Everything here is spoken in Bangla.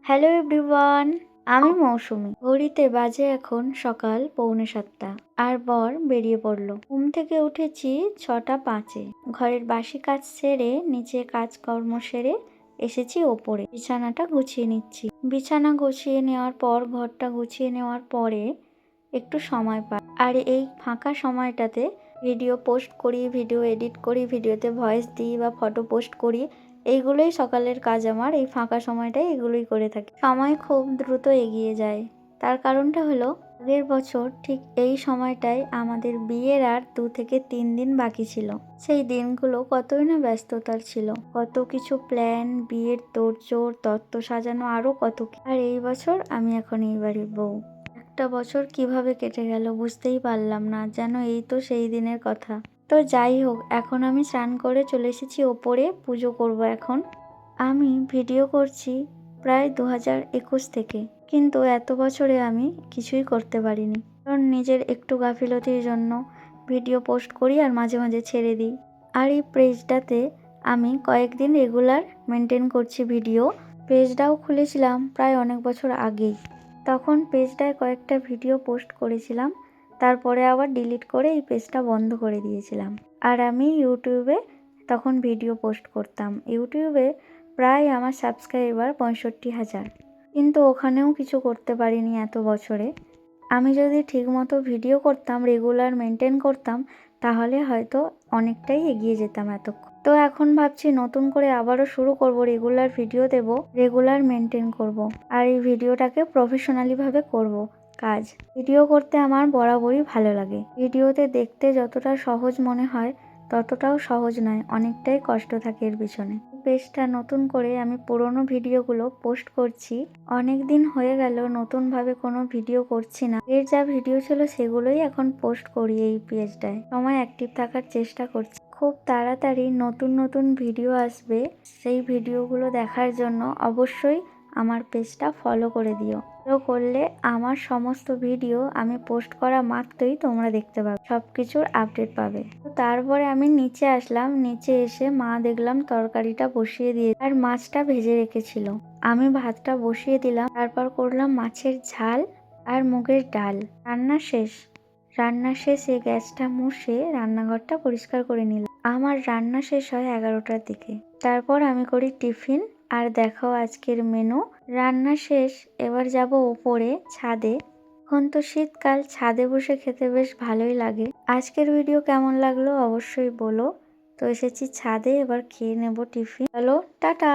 হ্যালো এভরিওয়ান, আমি মৌসুমি। ঘড়িতে বাজে এখন সকাল 6:45 আর বর বেরিয়ে পড়লো। ঘুম থেকে উঠেছি 6টা 5-এ। ঘরের বাসি কাজ সেরে নিচে কাজকর্ম সেরে এসেছি ওপরে। বিছানাটা গুছিয়ে নিচ্ছি। বিছানা গুছিয়ে নেওয়ার পর ঘরটা গুছিয়ে নেওয়ার পরে একটু সময় পাই, আর এই ফাঁকা সময়টাতে ভিডিও পোস্ট করি, ভিডিও এডিট করি, ভিডিওতে ভয়েস দিই বা ফটো পোস্ট করি। এইগুলোই সকালের কাজ আমার। এই ফাঁকা সময়টায় এগুলোই করে থাকি। সময় খুব দ্রুত এগিয়ে যায়। তার কারণটা হলো আগের বছর ঠিক এই সময়টায় আমাদের বিয়ের আর 2 থেকে 3 দিন বাকি ছিল। সেই দিনগুলো কতই না ব্যস্ততার ছিল, কত কিছু প্ল্যান, বিয়ের তোড়জোড়, তত্ত্ব সাজানো, আরো কত কি। আর এই বছর আমি এখন এই বাড়ির বউ। একটা বছর কিভাবে কেটে গেল বুঝতেই পারলাম না, যেন এই তো সেই দিনের কথা। তো যাই হোক, এখন আমি স্নান করে চলে এসেছি ওপরে, পুজো করব এখন। আমি ভিডিও করছি প্রায় 2021 থেকে, কিন্তু এত বছরে আমি কিছুই করতে পারিনি, কারণ নিজের একটু গাফিলতির জন্য ভিডিও পোস্ট করি আর মাঝে মাঝে ছেড়ে দিই। আর এই পেজটাতে আমি কয়েকদিন রেগুলার মেনটেন করছি ভিডিও। পেজটাও খুলেছিলাম প্রায় অনেক বছর আগেই। তখন পেজটায় কয়েকটা ভিডিও পোস্ট করেছিলাম, তারপরে আবার ডিলিট করে এই পেজটা বন্ধ করে দিয়েছিলাম। আর আমি ইউটিউবে তখন ভিডিও পোস্ট করতাম। ইউটিউবে প্রায় আমার সাবস্ক্রাইবার 65,000, কিন্তু ওখানেও কিছু করতে পারিনি এত বছরে। আমি যদি ঠিকমতো ভিডিও করতাম, রেগুলার মেনটেন করতাম, তাহলে হয়তো অনেকটাই এগিয়ে যেতাম এতক্ষণ। তো এখন ভাবছি নতুন করে আবারও শুরু করব, রেগুলার ভিডিও দেব, রেগুলার মেনটেন করব, আর এই ভিডিওটাকে প্রফেশনালিভাবে করব কাজ। ভিডিও করতে আমার বরাবরই ভালো লাগে। ভিডিওতে দেখতে যতটা সহজ মনে হয় ততটাও সহজ নয়, অনেকটাই কষ্ট থাকে এর পিছনে। পেজটা নতুন করে আমি পুরোনো ভিডিওগুলো পোস্ট করছি। অনেক দিন হয়ে গেল নতুনভাবে কোনো ভিডিও করছি না। এর যা ভিডিও ছিল সেগুলোই এখন পোস্ট করি এই পেজটায়। সময় অ্যাক্টিভ থাকার চেষ্টা করছি। খুব তাড়াতাড়ি নতুন নতুন ভিডিও আসবে, সেই ভিডিওগুলো দেখার জন্য অবশ্যই আমার পেজটা ফলো করে দিও। ফলো করলে আমার সমস্ত ভিডিও আমি পোস্ট করা মাত্রই তোমরা দেখতে পাবে, সব কিছুর আপডেট পাবে। তো তারপরে আমি নিচে আসলাম। নিচে এসে মা দেখলাম তরকারিটা বসিয়ে দিয়ে আর মাছটা ভেজে রেখেছিল। আমি ভাতটা বসিয়ে দিলাম, তারপর করলাম মাছের ঝাল আর মুগের ডাল। রান্না শেষে গ্যাসটা মুছে রান্নাঘরটা পরিষ্কার করে নিলাম। আমার রান্না শেষ হয় 11টার দিকে। তারপর আমি করি টিফিন আর দেখাও আজকের মেনু। রান্না শেষ, এবার যাব ওপরে ছাদে। এখন তো শীতকাল, ছাদে বসে খেতে বেশ ভালোই লাগে। আজকের ভিডিও কেমন লাগলো অবশ্যই বলো। তো এসেছি ছাদে, এবার খেয়ে নেব টিফিন। Hello, tata.